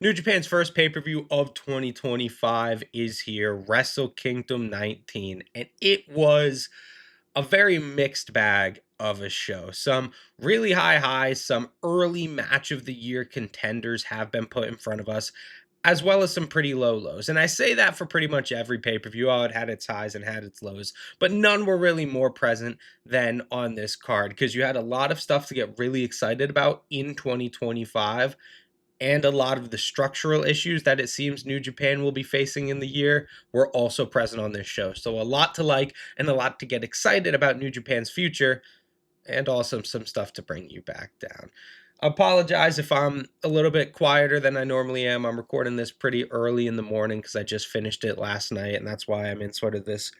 New Japan's first pay-per-view of 2025 is here, Wrestle Kingdom 19, and it was a very mixed bag of a show. Some really high highs, some early match of the year contenders have been put in front of us, as well as some pretty low lows. And I say that for pretty much every pay-per-view. Oh, it had its highs and had its lows, but none were really more present than on this card because you had a lot of stuff to get really excited about in 2025, and a lot of the structural issues that it seems New Japan will be facing in the year were also present on this show. So a lot to like and a lot to get excited about New Japan's future, and also some stuff to bring you back down. Apologize if I'm a little bit quieter than I normally am. I'm recording this pretty early in the morning because I just finished it last night, and that's why I'm in sort of this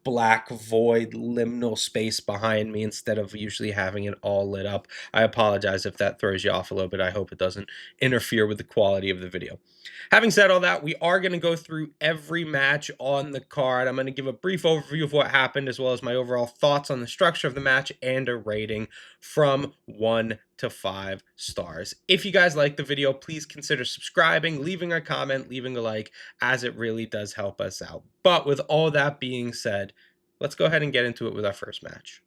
black void liminal space behind me instead of usually having it all lit up. I apologize if that throws you off a little bit. I hope it doesn't interfere with the quality of the video. Having said all that, we are going to go through every match on the card. I'm going to give a brief overview of what happened, as well as my overall thoughts on the structure of the match and a rating from 1 to 5 stars. If you guys like the video, please consider subscribing, leaving a comment, leaving a like, as it really does help us out. But with all that being said, let's go ahead and get into it with our first match.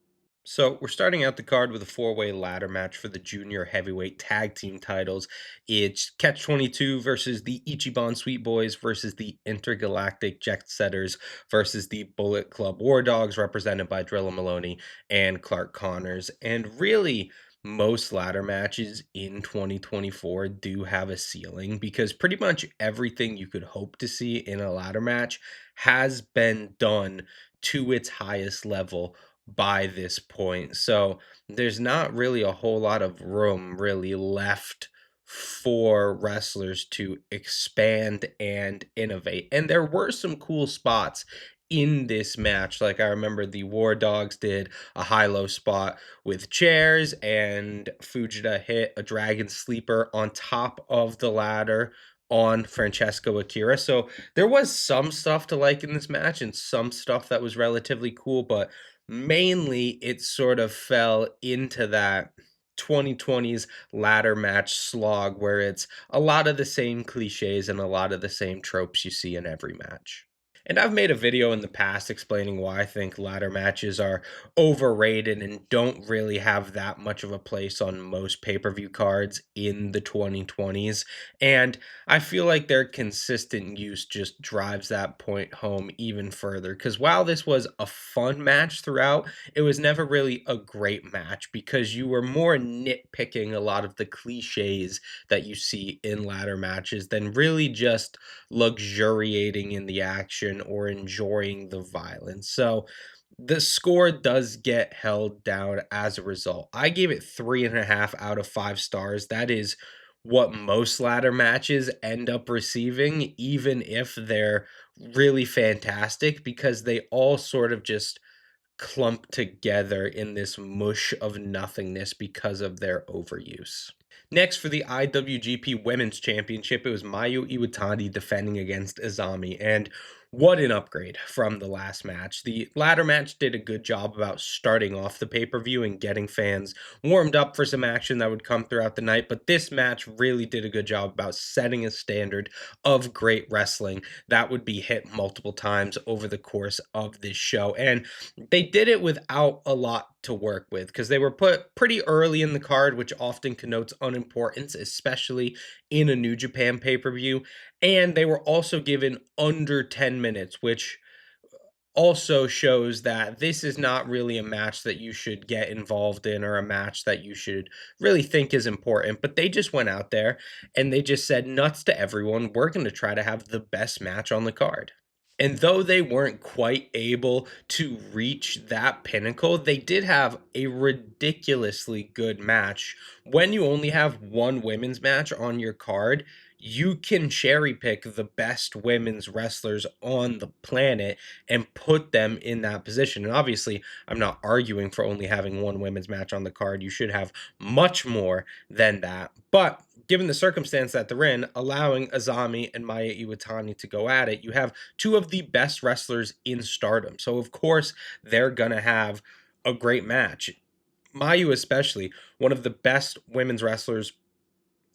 So we're starting out the card with a four-way ladder match for the junior heavyweight tag team titles. It's Catch 22 versus the Ichiban Sweet Boys versus the Intergalactic Jet Setters versus the Bullet Club War Dogs, represented by Drilla Maloney and Clark Connors. And really, most ladder matches in 2024 do have a ceiling because pretty much everything you could hope to see in a ladder match has been done to its highest level by this point. So there's not really a whole lot of room really left for wrestlers to expand and innovate. And there were some cool spots in this match. Like I remember the War Dogs did a high-low spot with chairs, and Fujita hit a dragon sleeper on top of the ladder on Francesco Akira. So there was some stuff to like in this match and some stuff that was relatively cool, but mainly it sort of fell into that 2020s ladder match slog where it's a lot of the same cliches and a lot of the same tropes you see in every match. And I've made a video in the past explaining why I think ladder matches are overrated and don't really have that much of a place on most pay-per-view cards in the 2020s. And I feel like their consistent use just drives that point home even further. Because while this was a fun match throughout, it was never really a great match because you were more nitpicking a lot of the cliches that you see in ladder matches than really just luxuriating in the action or enjoying the violence. So the score does get held down as a result. I gave it 3.5 out of 5 stars. That is what most ladder matches end up receiving, even if they're really fantastic, because they all sort of just clump together in this mush of nothingness because of their overuse. Next, for the IWGP Women's Championship, it was Mayu Iwatani defending against Izami, and what an upgrade from the last match. The ladder match did a good job about starting off the pay-per-view and getting fans warmed up for some action that would come throughout the night, but this match really did a good job about setting a standard of great wrestling that would be hit multiple times over the course of this show. And they did it without a lot to work with because they were put pretty early in the card, which often connotes unimportance, especially in a New Japan pay-per-view. And they were also given under 10 minutes, which also shows that this is not really a match that you should get involved in or a match that you should really think is important. But they just went out there and they just said nuts to everyone. We're going to try to have the best match on the card. And though they weren't quite able to reach that pinnacle, they did have a ridiculously good match. When you only have one women's match on your card, you can cherry pick the best women's wrestlers on the planet and put them in that position. And obviously, I'm not arguing for only having one women's match on the card. You should have much more than that. But given the circumstance that they're in, allowing Azami and Maya Iwatani to go at it, you have two of the best wrestlers in Stardom. So of course they're gonna have a great match. Mayu especially, one of the best women's wrestlers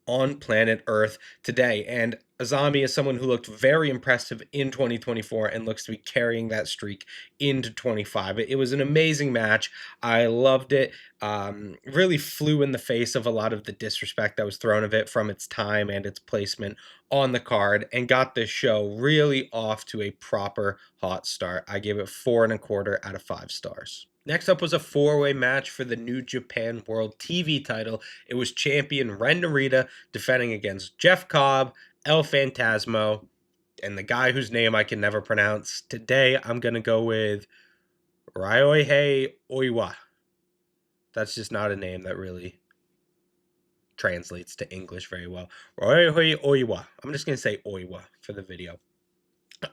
on planet Earth today. And Azami is someone who looked very impressive in 2024 and looks to be carrying that streak into 25. It was an amazing match. I loved it. Really flew in the face of a lot of the disrespect that was thrown of it from its time and its placement on the card, and got this show really off to a proper hot start. I gave it 4.25 out of 5 stars. Next up was a four-way match for the New Japan World TV title. It was champion Ren Narita defending against Jeff Cobb, El Phantasmo, and the guy whose name I can never pronounce. Today, I'm going to go with Ryohei Oiwa. That's just not a name that really translates to English very well. Ryohei Oiwa. I'm just going to say Oiwa for the video.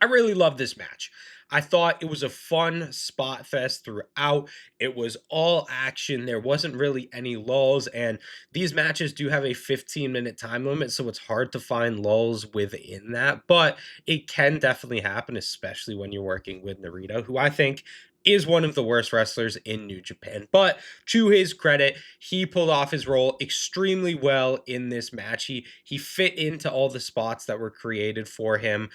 I really love this match. I thought it was a fun spot fest throughout. It was all action. There wasn't really any lulls, and these matches do have a 15-minute time limit, so it's hard to find lulls within that, but it can definitely happen, especially when you're working with Narita, who I think is one of the worst wrestlers in New Japan. But to his credit, he pulled off his role extremely well in this match. He fit into all the spots that were created for him.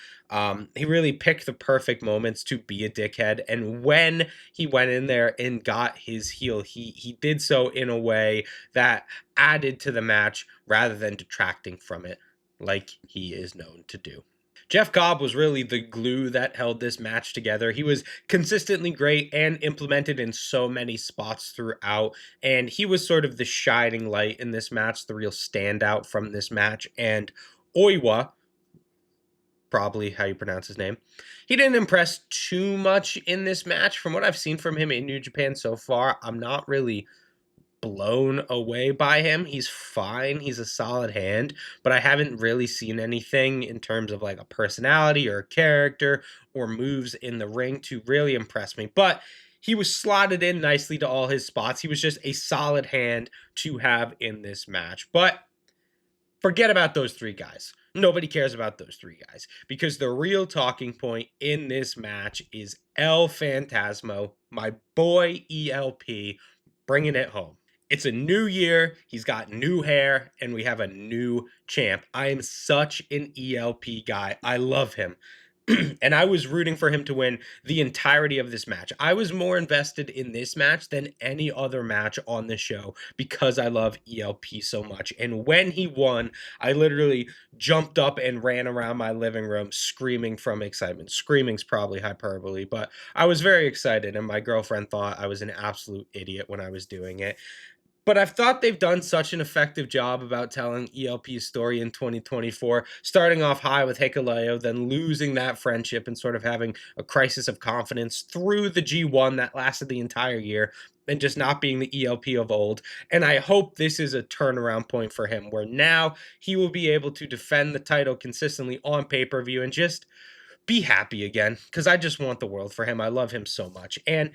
He really picked the perfect moments to be a dickhead. And when he went in there and got his heel, he did so in a way that added to the match rather than detracting from it, like he is known to do. Jeff Cobb was really the glue that held this match together. He was consistently great and implemented in so many spots throughout, and he was sort of the shining light in this match, the real standout from this match. And Oiwa, probably how you pronounce his name, he didn't impress too much in this match. From what I've seen from him in New Japan so far, I'm not really blown away by him. He's fine. He's a solid hand, but I haven't really seen anything in terms of like a personality or a character or moves in the ring to really impress me. But he was slotted in nicely to all his spots. He was just a solid hand to have in this match. But forget about those three guys. Nobody cares about those three guys, because the real talking point in this match is El Phantasmo, my boy ELP, bringing it home. It's a new year. He's got new hair, and we have a new champ. I am such an ELP guy. I love him. And I was rooting for him to win the entirety of this match. I was more invested in this match than any other match on the show because I love ELP so much. And when he won, I literally jumped up and ran around my living room screaming from excitement. Screaming's probably hyperbole, but I was very excited, and my girlfriend thought I was an absolute idiot when I was doing it. But I've thought they've done such an effective job about telling ELP's story in 2024, starting off high with Hikuleo, then losing that friendship and sort of having a crisis of confidence through the G1 that lasted the entire year, and just not being the ELP of old. And I hope this is a turnaround point for him, where now he will be able to defend the title consistently on pay-per-view and just be happy again, because I just want the world for him. I love him so much. And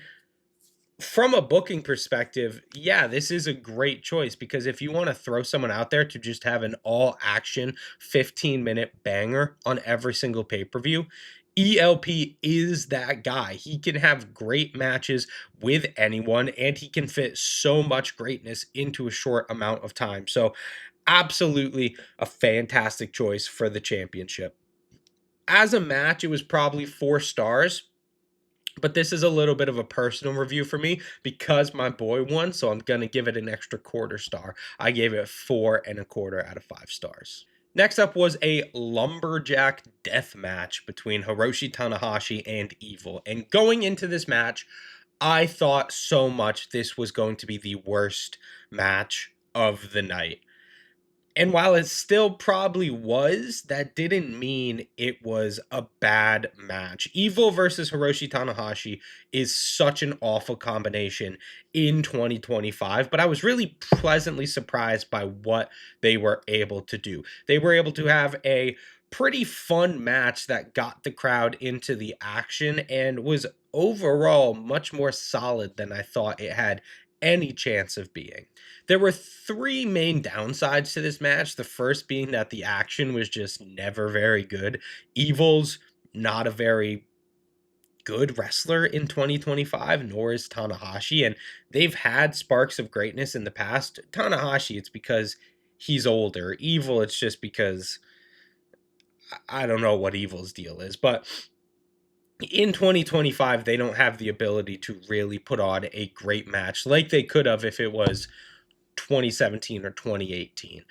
from a booking perspective, yeah, this is a great choice, because if you want to throw someone out there to just have an all action 15-minute banger on every single pay per view, ELP is that guy. He can have great matches with anyone, and he can fit so much greatness into a short amount of time. So, absolutely a fantastic choice for the championship. As a match, it was probably 4 stars. But this is a little bit of a personal review for me because my boy won, so I'm going to give it an extra quarter star. I gave it 4.25 out of 5 stars. Next up was a lumberjack death match between Hiroshi Tanahashi and Evil. And going into this match, I thought so much this was going to be the worst match of the night. And while it still probably was, that didn't mean it was a bad match. Evil versus Hiroshi Tanahashi is such an awful combination in 2025, but I was really pleasantly surprised by what they were able to do. They were able to have a pretty fun match that got the crowd into the action and was overall much more solid than I thought it had any chance of being. There were three main downsides to this match. The first being that the action was just never very good. Evil's not a very good wrestler in 2025, nor is Tanahashi, and they've had sparks of greatness in the past. Tanahashi, it's because he's older. Evil, it's just because I don't know what Evil's deal is, but in 2025, they don't have the ability to really put on a great match like they could have if it was 2017 or 2018.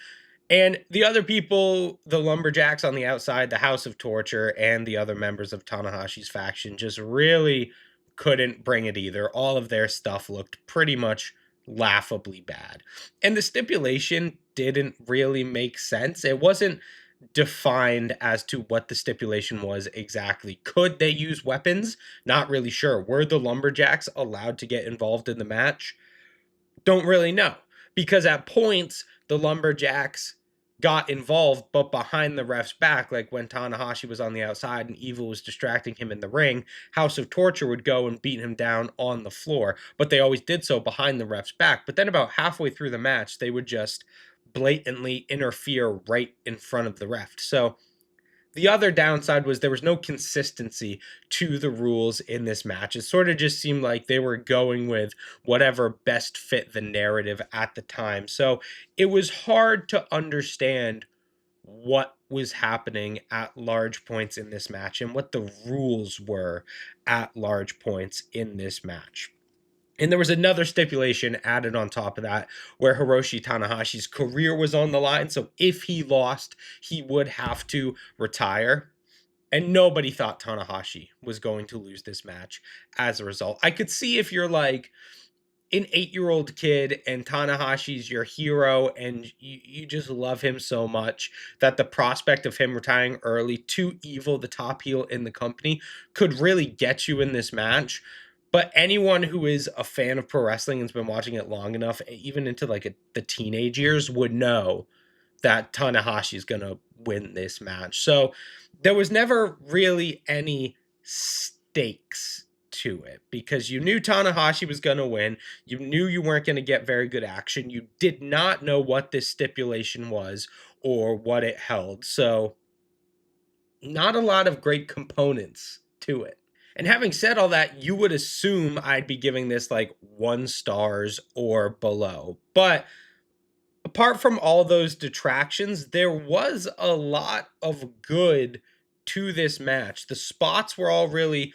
And the other people, the Lumberjacks on the outside, the House of Torture, and the other members of Tanahashi's faction just really couldn't bring it either. All of their stuff looked pretty much laughably bad. And the stipulation didn't really make sense. It wasn't defined as to what the stipulation was exactly. Could they use weapons? Not really sure. Were the Lumberjacks allowed to get involved in the match? Don't really know. Because at points, the Lumberjacks got involved, but behind the ref's back, like when Tanahashi was on the outside and Evil was distracting him in the ring, House of Torture would go and beat him down on the floor. But they always did so behind the ref's back. But then about halfway through the match, they would just blatantly interfere right in front of the ref. So the other downside was there was no consistency to the rules in this match. It sort of just seemed like they were going with whatever best fit the narrative at the time. So it was hard to understand what was happening at large points in this match and what the rules were at large points in this match. And there was another stipulation added on top of that where Hiroshi Tanahashi's career was on the line. So if he lost, he would have to retire. And nobody thought Tanahashi was going to lose this match as a result. I could see if you're like an 8-year-old kid and Tanahashi's your hero and you just love him so much that the prospect of him retiring early to Evil, the top heel in the company, could really get you in this match. But anyone who is a fan of pro wrestling and's been watching it long enough, even into like the teenage years, would know that Tanahashi is going to win this match. So there was never really any stakes to it because you knew Tanahashi was going to win. You knew you weren't going to get very good action. You did not know what this stipulation was or what it held. So not a lot of great components to it. And having said all that, you would assume I'd be giving this like 1 stars or below. But apart from all those detractions, there was a lot of good to this match. The spots were all really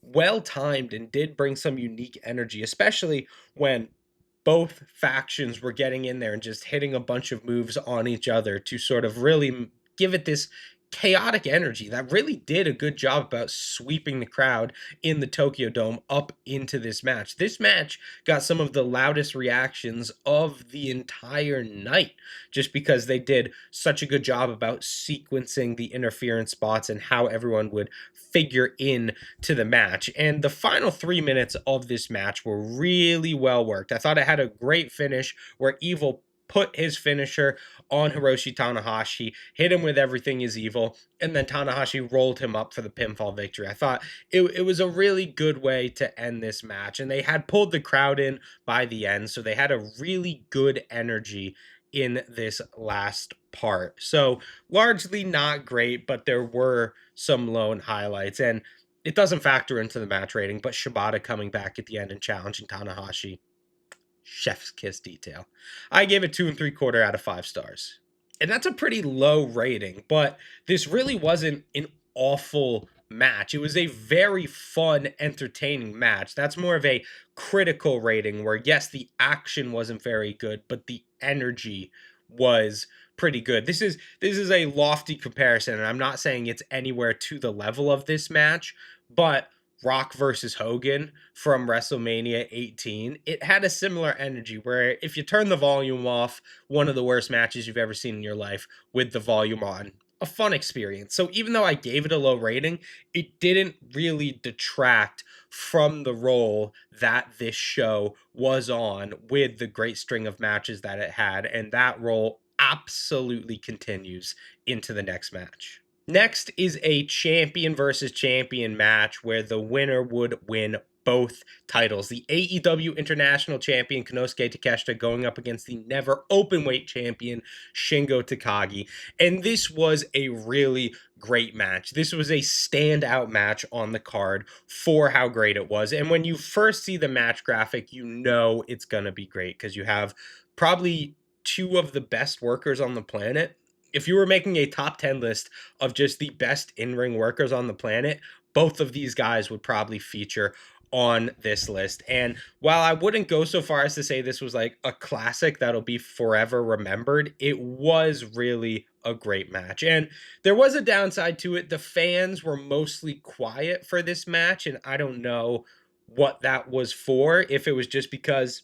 well timed and did bring some unique energy, especially when both factions were getting in there and just hitting a bunch of moves on each other to sort of really give it this chaotic energy that really did a good job about sweeping the crowd in the Tokyo Dome up into this match. This match got some of the loudest reactions of the entire night just because they did such a good job about sequencing the interference spots and how everyone would figure in to the match. And the final 3 minutes of this match were really well worked. I thought it had a great finish where Evil put his finisher on Hiroshi Tanahashi, hit him with everything is evil, and then Tanahashi rolled him up for the pinfall victory. I thought it was a really good way to end this match, and they had pulled the crowd in by the end, so they had a really good energy in this last part. So largely not great, but there were some lone highlights, and it doesn't factor into the match rating, but Shibata coming back at the end and challenging Tanahashi, chef's kiss detail. I gave it 2 3/4 out of 5 stars. And that's a pretty low rating, but this really wasn't an awful match. It was a very fun, entertaining match. That's more of a critical rating where, yes, the action wasn't very good, but the energy was pretty good. This is a lofty comparison, and I'm not saying it's anywhere to the level of this match, but Rock versus Hogan from WrestleMania 18, it had a similar energy where if you turn the volume off, one of the worst matches you've ever seen in your life with the volume on. A fun experience. So even though I gave it a low rating, it didn't really detract from the role that this show was on with the great string of matches that it had, and that role absolutely continues into the next match. Next is a champion versus champion match where the winner would win both titles. The AEW International Champion Konosuke Takeshita going up against the never openweight champion Shingo Takagi. And this was a really great match. This was a standout match on the card for how great it was. And when you first see the match graphic, you know it's going to be great because you have probably two of the best workers on the planet. If you were making a top 10 list of just the best in-ring workers on the planet, both of these guys would probably feature on this list. And while I wouldn't go so far as to say this was like a classic that'll be forever remembered, it was really a great match. And there was a downside to it. The fans were mostly quiet for this match, and I don't know what that was for, if it was just because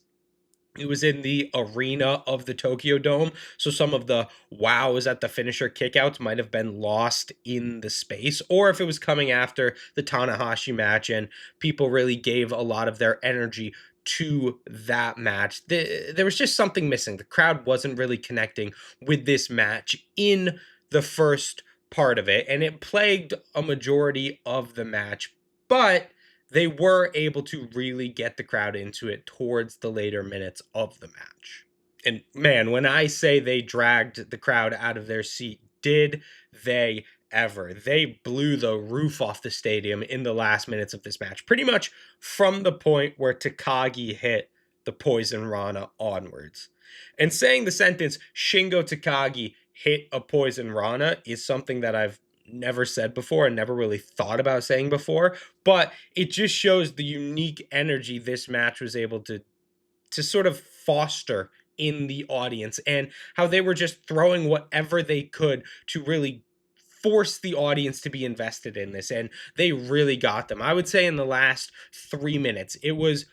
it was in the arena of the Tokyo Dome, so some of the wows at the finisher kickouts might have been lost in the space, or if it was coming after the Tanahashi match and people really gave a lot of their energy to that match. There was just something missing. The crowd wasn't really connecting with this match in the first part of it, and it plagued a majority of the match. But they were able to really get the crowd into it towards the later minutes of the match. And man, when I say they dragged the crowd out of their seat, did they ever? They blew the roof off the stadium in the last minutes of this match, pretty much from the point where Takagi hit the Poison Rana onwards. And saying the sentence, Shingo Takagi hit a Poison Rana, is something that I've never said before and never really thought about saying before, but it just shows the unique energy this match was able to sort of foster in the audience, and how they were just throwing whatever they could to really force the audience to be invested in this, and they really got them. I would say in the last 3 minutes it was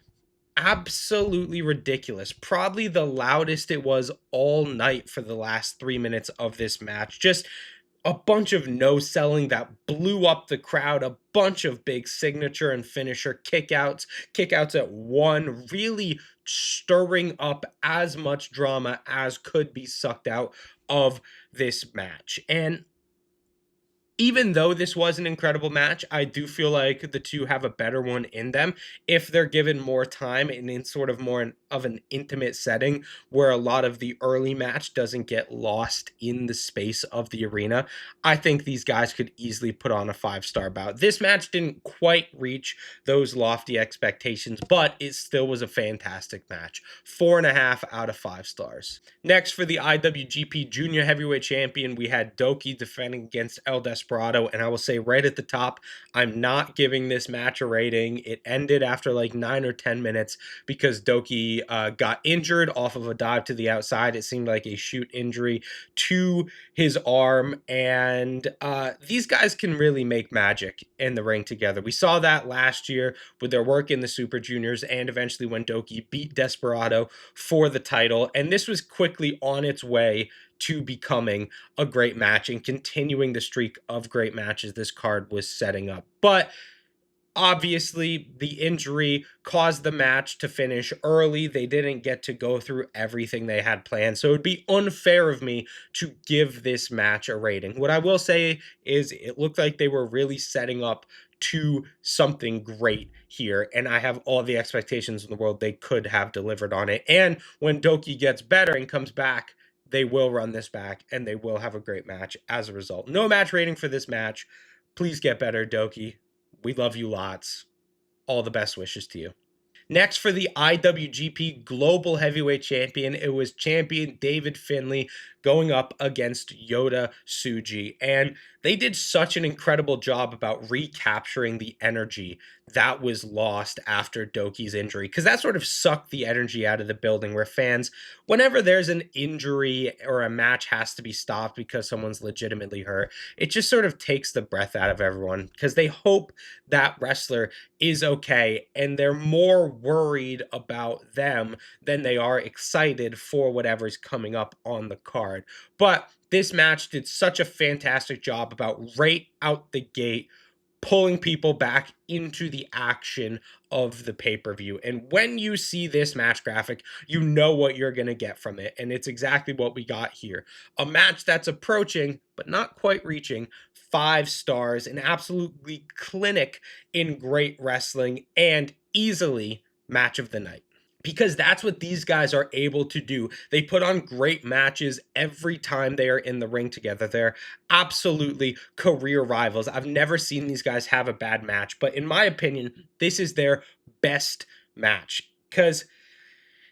absolutely ridiculous. Probably the loudest it was all night for the last 3 minutes of this match. Just a bunch of no selling that blew up the crowd, a bunch of big signature and finisher kickouts at one, really stirring up as much drama as could be sucked out of this match. And even though this was an incredible match, I do feel like the two have a better one in them if they're given more time and in sort of more of an intimate setting where a lot of the early match doesn't get lost in the space of the arena. I think these guys could easily put on a 5-star bout. This match didn't quite reach those lofty expectations, but it still was a fantastic match. 4.5 out of 5 stars. Next, for the IWGP Junior Heavyweight Champion, we had Doki defending against El Desperado, and I will say right at the top, I'm not giving this match a rating. It ended after like 9 or 10 minutes because Doki got injured off of a dive to the outside. It seemed like a shoot injury to his arm, and these guys can really make magic in the ring together. We saw that last year with their work in the Super Juniors, and eventually when Doki beat Desperado for the title, and this was quickly on its way to becoming a great match and continuing the streak of great matches this card was setting up. But obviously, the injury caused the match to finish early. They didn't get to go through everything they had planned, so it would be unfair of me to give this match a rating. What I will say is it looked like they were really setting up to something great here, and I have all the expectations in the world they could have delivered on it. And when Doki gets better and comes back, they will run this back, and they will have a great match as a result. No match rating for this match. Please get better, Doki. We love you lots. All the best wishes to you. Next, for the IWGP Global Heavyweight Champion, it was champion David Finlay going up against Yota Tsuji. And they did such an incredible job about recapturing the energy that was lost after Doki's injury, because that sort of sucked the energy out of the building, where fans, whenever there's an injury or a match has to be stopped because someone's legitimately hurt, it just sort of takes the breath out of everyone, because they hope that wrestler is okay, and they're more worried about them than they are excited for whatever's coming up on the card. But this match did such a fantastic job about right out the gate pulling people back into the action of the pay-per-view. And when you see this match graphic, you know what you're going to get from it. And it's exactly what we got here. A match that's approaching, but not quite reaching, 5 stars, an absolutely clinic in great wrestling, and easily match of the night. Because that's what these guys are able to do. They put on great matches every time they are in the ring together. They're absolutely career rivals. I've never seen these guys have a bad match, but in my opinion, this is their best match, because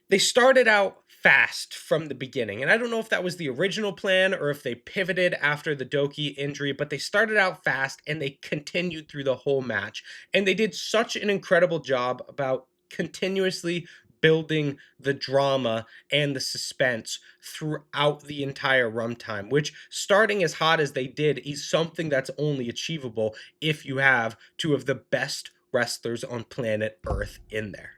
they started out fast from the beginning. And I don't know if that was the original plan or if they pivoted after the Doki injury, but they started out fast and they continued through the whole match. And they did such an incredible job about continuously building the drama and the suspense throughout the entire runtime, which, starting as hot as they did, is something that's only achievable if you have two of the best wrestlers on planet Earth in there.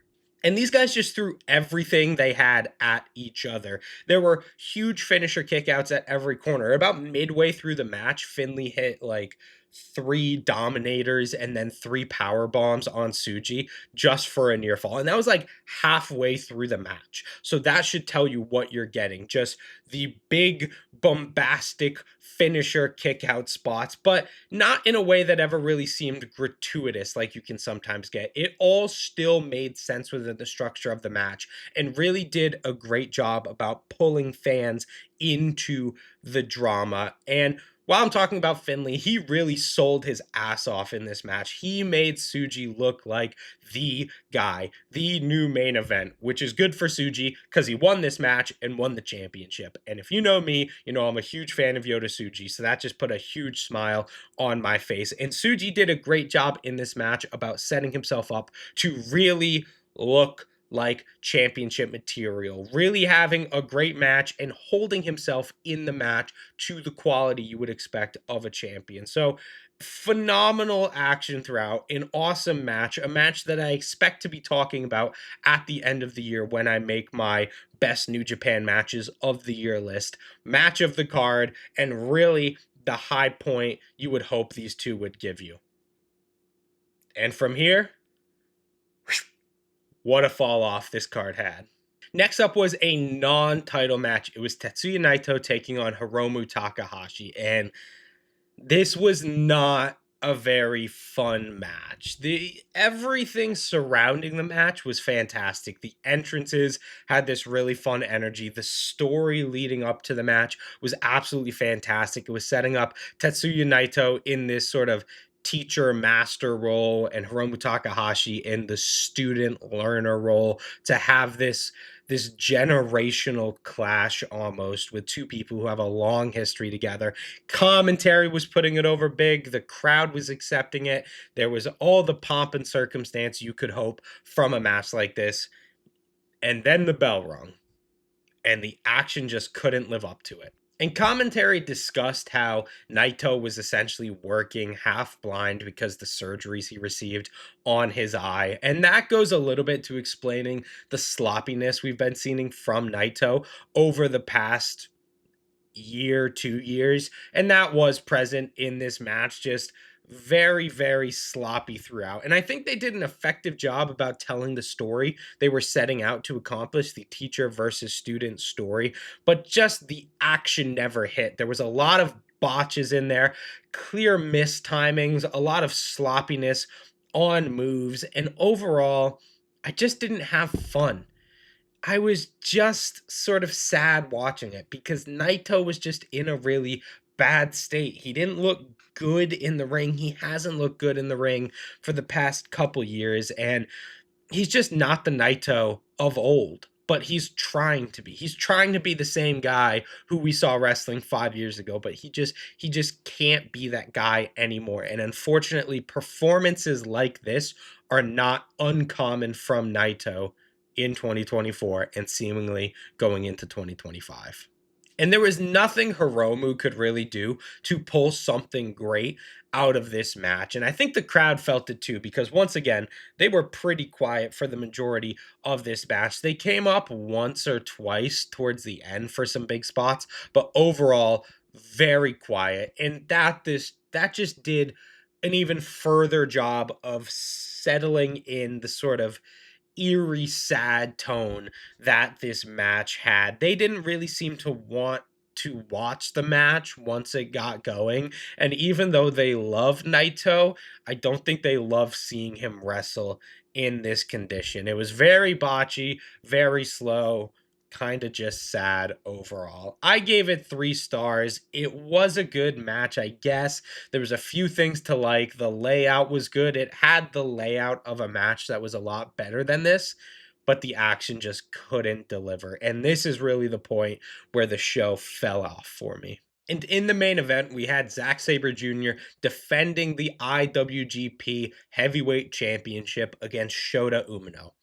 And these guys just threw everything they had at each other. There were huge finisher kickouts at every corner. About midway through the match, Finley hit like three dominators and then three power bombs on Suji just for a near fall. And that was like halfway through the match. So that should tell you what you're getting. Just the big bombastic finisher kick out spots, but not in a way that ever really seemed gratuitous like you can sometimes get. It all still made sense within the structure of the match and really did a great job about pulling fans into the drama. And while I'm talking about Finley, he really sold his ass off in this match. He made Suji look like the guy, the new main event, which is good for Suji because he won this match and won the championship. And if you know me, you know I'm a huge fan of Yota Tsuji, so that just put a huge smile on my face. And Suji did a great job in this match about setting himself up to really look like championship material, really having a great match and holding himself in the match to the quality you would expect of a champion. So phenomenal action throughout, an awesome match, a match that I expect to be talking about at the end of the year when I make my best New Japan matches of the year list, match of the card, and really the high point you would hope these two would give you. And from here, what a fall off this card had. Next up was a non-title match. It was Tetsuya Naito taking on Hiromu Takahashi, and this was not a very fun match. The everything surrounding the match was fantastic. The entrances had this really fun energy. The story leading up to the match was absolutely fantastic. It was setting up Tetsuya Naito in this sort of teacher master role and Hiromu Takahashi in the student learner role to have this generational clash almost with two people who have a long history together. Commentary was putting it over big. The crowd was accepting it. There was all the pomp and circumstance you could hope from a match like this. And then the bell rung, and the action just couldn't live up to it. And commentary discussed how Naito was essentially working half blind because the surgeries he received on his eye. And that goes a little bit to explaining the sloppiness we've been seeing from Naito over the past year, 2 years. And that was present in this match, just very, very sloppy throughout. And I think they did an effective job about telling the story they were setting out to accomplish, the teacher versus student story, but just the action never hit. There was a lot of botches in there, clear mistimings, a lot of sloppiness on moves, and overall, I just didn't have fun. I was just sort of sad watching it because Naito was just in a really bad state. He didn't look good in the ring. He hasn't looked good in the ring for the past couple years, and he's just not the Naito of old. But he's trying to be. He's trying to be the same guy who we saw wrestling 5 years ago, but he just can't be that guy anymore. And unfortunately, performances like this are not uncommon from Naito in 2024 and seemingly going into 2025. And there was nothing Hiromu could really do to pull something great out of this match. And I think the crowd felt it too, because once again, they were pretty quiet for the majority of this match. They came up once or twice towards the end for some big spots, but overall, very quiet. And that just did an even further job of settling in the sort of eerie, sad tone that this match had. They didn't really seem to want to watch the match once it got going. And even though they love Naito, I don't think they love seeing him wrestle in this condition. It was very botchy, very slow, kind of just sad overall. I gave it 3 stars. It was a good match, I guess. There was a few things to like. The layout was good. It had the layout of a match that was a lot better than this, but the action just couldn't deliver. And this is really the point where the show fell off for me. And in the main event, we had Zack Sabre Jr. defending the IWGP Heavyweight Championship against Shota Umino.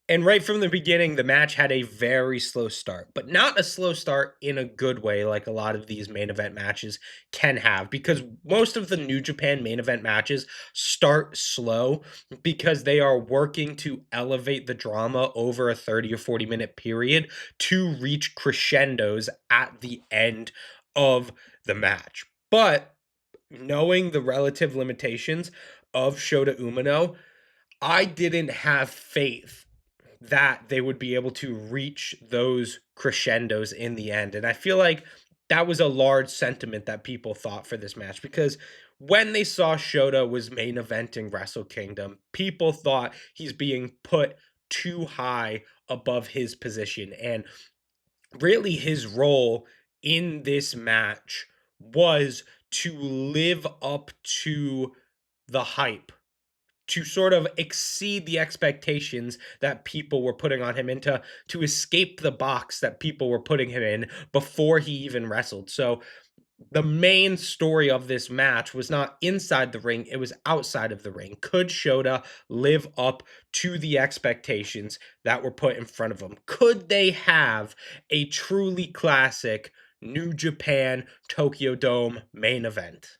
And right from the beginning, the match had a very slow start, but not a slow start in a good way like a lot of these main event matches can have, because most of the New Japan main event matches start slow because they are working to elevate the drama over a 30 or 40-minute period to reach crescendos at the end of the match. But knowing the relative limitations of Shota Umino, I didn't have faith that they would be able to reach those crescendos in the end. And I feel like that was a large sentiment that people thought for this match, because when they saw Shota was main eventing Wrestle Kingdom, people thought he's being put too high above his position. And really, his role in this match was to live up to the hype, to sort of exceed the expectations that people were putting on him, and to escape the box that people were putting him in before he even wrestled. So the main story of this match was not inside the ring, it was outside of the ring. Could Shota live up to the expectations that were put in front of him? Could they have a truly classic New Japan Tokyo Dome main event?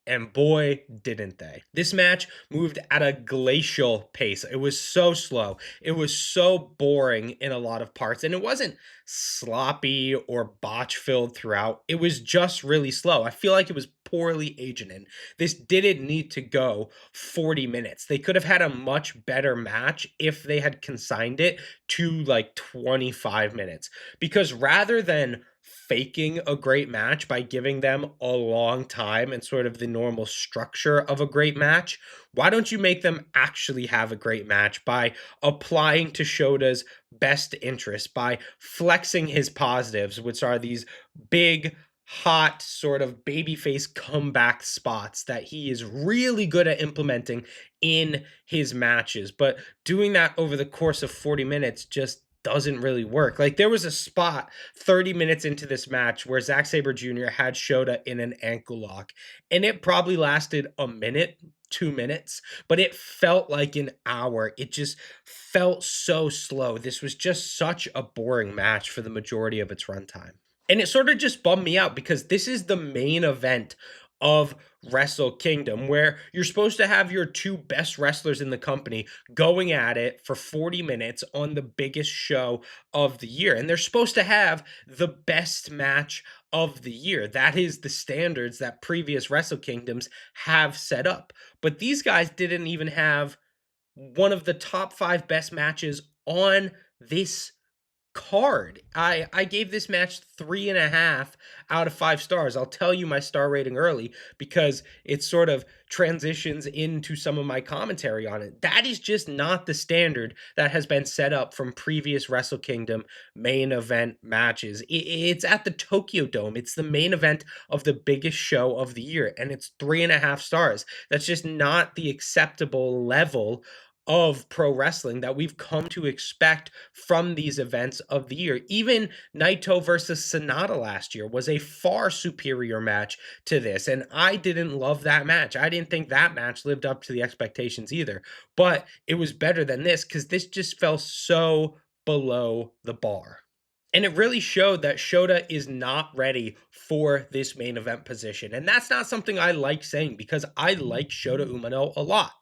And boy, didn't they. This match moved at a glacial pace. It was so slow. It was so boring in a lot of parts. And it wasn't sloppy or botch filled throughout. It was just really slow. I feel like it was poorly agented. This didn't need to go 40 minutes. They could have had a much better match if they had consigned it to like 25 minutes. Because rather than faking a great match by giving them a long time and sort of the normal structure of a great match, why don't you make them actually have a great match by applying to Shota's best interest, by flexing his positives, which are these big, hot, sort of babyface comeback spots that he is really good at implementing in his matches. But doing that over the course of 40 minutes just doesn't really work. Like, there was a spot 30 minutes into this match where Zack Sabre Jr. had Shota in an ankle lock, and it probably lasted a minute, 2 minutes, but it felt like an hour. It just felt so slow. This was just such a boring match for the majority of its runtime. And it sort of just bummed me out, because this is the main event of Wrestle Kingdom, where you're supposed to have your two best wrestlers in the company going at it for 40 minutes on the biggest show of the year. And they're supposed to have the best match of the year. That is the standards that previous Wrestle Kingdoms have set up. But these guys didn't even have one of the top 5 best matches on this card. I gave this match 3.5 out of 5 stars. I'll tell you my star rating early, because it sort of transitions into some of my commentary on it. That is just not the standard that has been set up from previous Wrestle Kingdom main event matches. It's at the Tokyo Dome. It's the main event of the biggest show of the year, and it's 3.5 stars. That's just not the acceptable level of pro wrestling that we've come to expect from these events of the year. Even Naito versus Sonata last year was a far superior match to this, and I didn't love that match. I didn't think that match lived up to the expectations either, but it was better than this, because this just fell so below the bar. And it really showed that Shota is not ready for this main event position. And that's not something I like saying, because I like Shota Umino a lot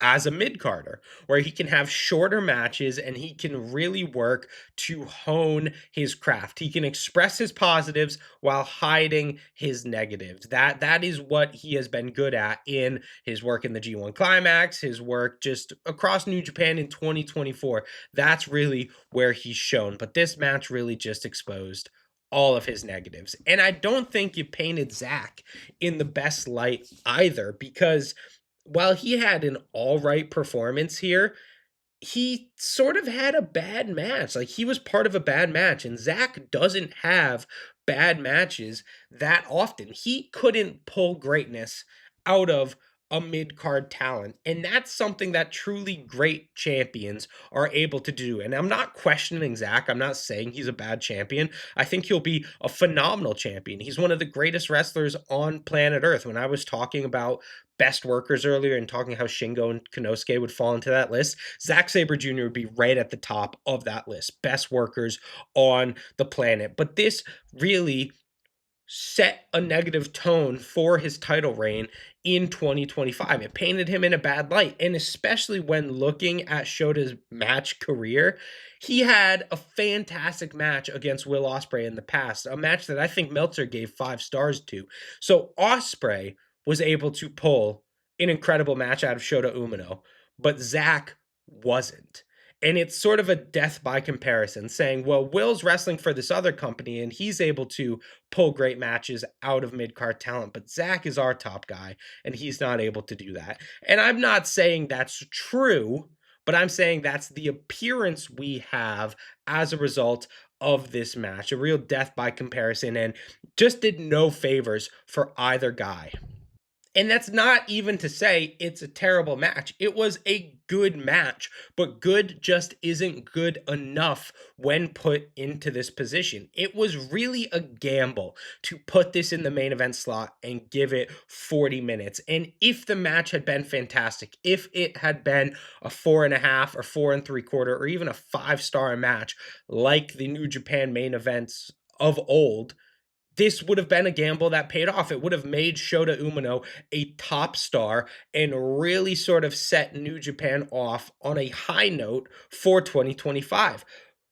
as a mid-carder, where he can have shorter matches and he can really work to hone his craft. He can express his positives while hiding his negatives. That is what he has been good at in his work in the G1 Climax, his work just across New Japan in 2024. That's really where he's shown. But this match really just exposed all of his negatives. And I don't think you painted Zack in the best light either, because while he had an all right performance here, he sort of had a bad match. Like, he was part of a bad match, and Zack doesn't have bad matches that often. He couldn't pull greatness out of a mid-card talent. And that's something that truly great champions are able to do. And I'm not questioning Zach. I'm not saying he's a bad champion. I think he'll be a phenomenal champion. He's one of the greatest wrestlers on planet Earth. When I was talking about best workers earlier and talking how Shingo and Konosuke would fall into that list, Zack Sabre Jr. would be right at the top of that list. Best workers on the planet. But this really set a negative tone for his title reign in 2025. It painted him in a bad light. And especially when looking at Shota's match career, he had a fantastic match against Will Ospreay in the past, a match that I think Meltzer gave 5 stars to. So Ospreay was able to pull an incredible match out of Shota Umino, but Zach wasn't. And it's sort of a death by comparison, saying, well, Will's wrestling for this other company and he's able to pull great matches out of mid-card talent, but Zach is our top guy and he's not able to do that. And I'm not saying that's true, but I'm saying that's the appearance we have as a result of this match, a real death by comparison, and just did no favors for either guy. And that's not even to say it's a terrible match. It was a good match, but good just isn't good enough when put into this position. It was really a gamble to put this in the main event slot and give it 40 minutes. And if the match had been fantastic, if it had been a 4.5 or 4.75, or even a 5-star match like the New Japan main events of old, this would have been a gamble that paid off. It would have made Shota Umino a top star and really sort of set New Japan off on a high note for 2025.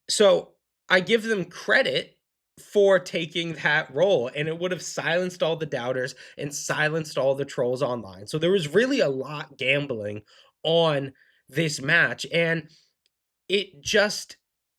So I give them credit for taking that role, and it would have silenced all the doubters and silenced all the trolls online. So there was really a lot gambling on this match, and it just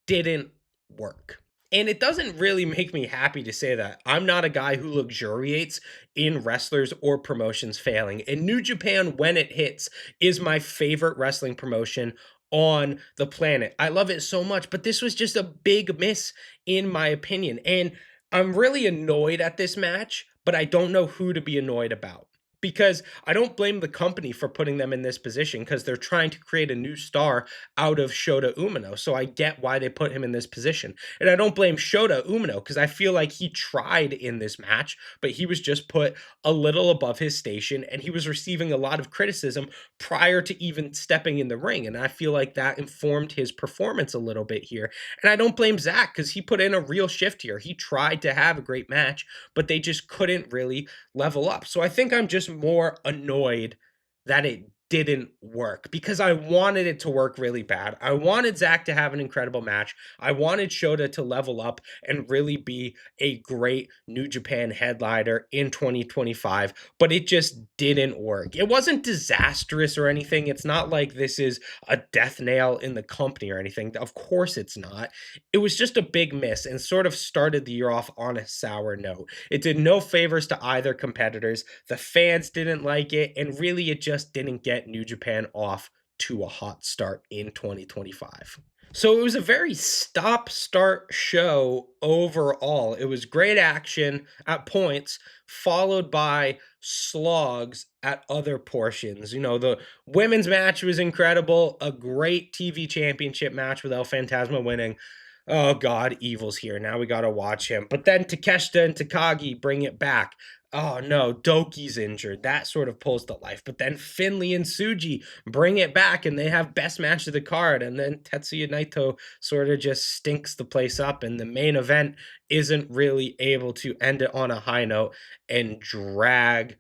didn't work. And it doesn't really make me happy to say that. I'm not a guy who luxuriates in wrestlers or promotions failing. And New Japan, when it hits, is my favorite wrestling promotion on the planet. I love it so much, but this was just a big miss, in my opinion. And I'm really annoyed at this match, but I don't know who to be annoyed about. Because I don't blame the company for putting them in this position, because they're trying to create a new star out of Shota Umino. So I get why they put him in this position. And I don't blame Shota Umino, because I feel like he tried in this match, but he was just put a little above his station, and he was receiving a lot of criticism prior to even stepping in the ring. And I feel like that informed his performance a little bit here. And I don't blame Zach, because he put in a real shift here. He tried to have a great match, but they just couldn't really level up. So I think I'm just more annoyed that it didn't work, because I wanted it to work really bad. I wanted Zach to have an incredible match. I wanted Shota to level up and really be a great New Japan headliner in 2025, but it just didn't work. It wasn't disastrous or anything. It's not like this is a death nail in the company or anything. Of course it's not. It was just a big miss and sort of started the year off on a sour note. It did no favors to either competitors. The fans didn't like it, and really it just didn't get New Japan off to a hot start in 2025. So it was a very stop-start show overall. It was great action at points, followed by slogs at other portions. You know, the women's match was incredible, a great TV championship match with El Phantasma winning. Oh God, Evil's here. Now we gotta watch him. But then Takeshita and Takagi bring it back. Oh no, Doki's injured. That sort of pulls to life. But then Finley and Suji bring it back, and they have best match of the card. And then Tetsuya Naito sort of just stinks the place up, and the main event isn't really able to end it on a high note and drag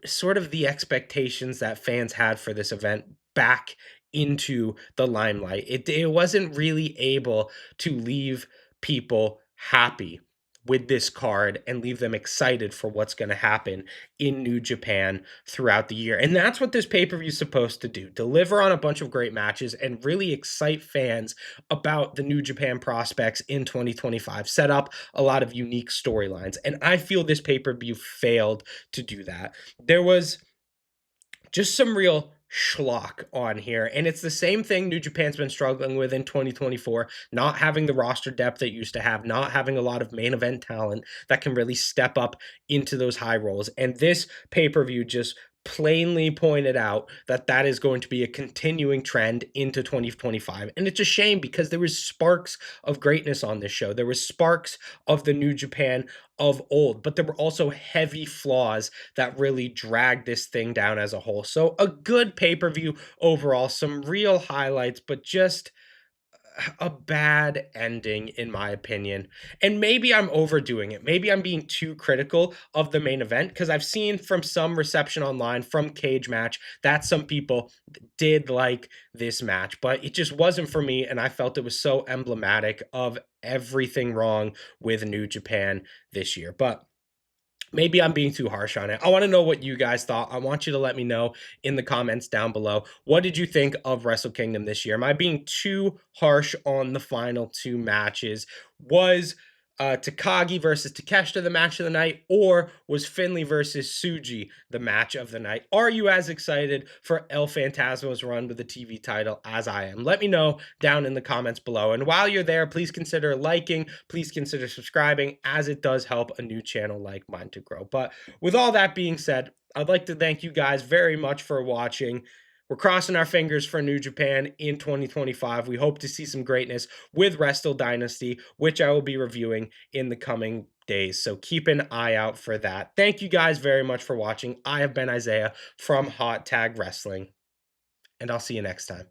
sort of the expectations that fans had for this event back into the limelight. It wasn't really able to leave people happy with this card and leave them excited for what's going to happen in New Japan throughout the year. And that's what this pay-per-view is supposed to do. Deliver on a bunch of great matches and really excite fans about the New Japan prospects in 2025. Set up a lot of unique storylines. And I feel this pay-per-view failed to do that. There was just some real schlock on here, and it's the same thing New Japan's been struggling with in 2024, not having the roster depth it used to have, not having a lot of main event talent that can really step up into those high roles. And this pay-per-view just plainly pointed out that that is going to be a continuing trend into 2025. And it's a shame because there was sparks of greatness on this show. There was sparks of the New Japan of old, but there were also heavy flaws that really dragged this thing down as a whole. So a good pay-per-view overall, some real highlights, but just a bad ending in my opinion. And maybe I'm overdoing it. Maybe I'm being too critical of the main event because I've seen from some reception online from Cage Match that some people did like this match, but it just wasn't for me and I felt it was so emblematic of everything wrong with New Japan this year. But maybe I'm being too harsh on it. I want to know what you guys thought. I want you to let me know in the comments down below. What did you think of Wrestle Kingdom this year? Am I being too harsh on the final two matches? Was Takagi versus Takeshita the match of the night, or was Finley versus Suji the match of the night? Are you as excited for El Fantasma's run with the TV title as I am? Let me know down in the comments below. And while you're there, please consider liking, please consider subscribing, as it does help a new channel like mine to grow. But with all that being said, I'd like to thank you guys very much for watching. We're crossing our fingers for New Japan in 2025. We hope to see some greatness with Wrestle Dynasty, which I will be reviewing in the coming days. So keep an eye out for that. Thank you guys very much for watching. I have been Isaiah from Hot Tag Wrestling, and I'll see you next time.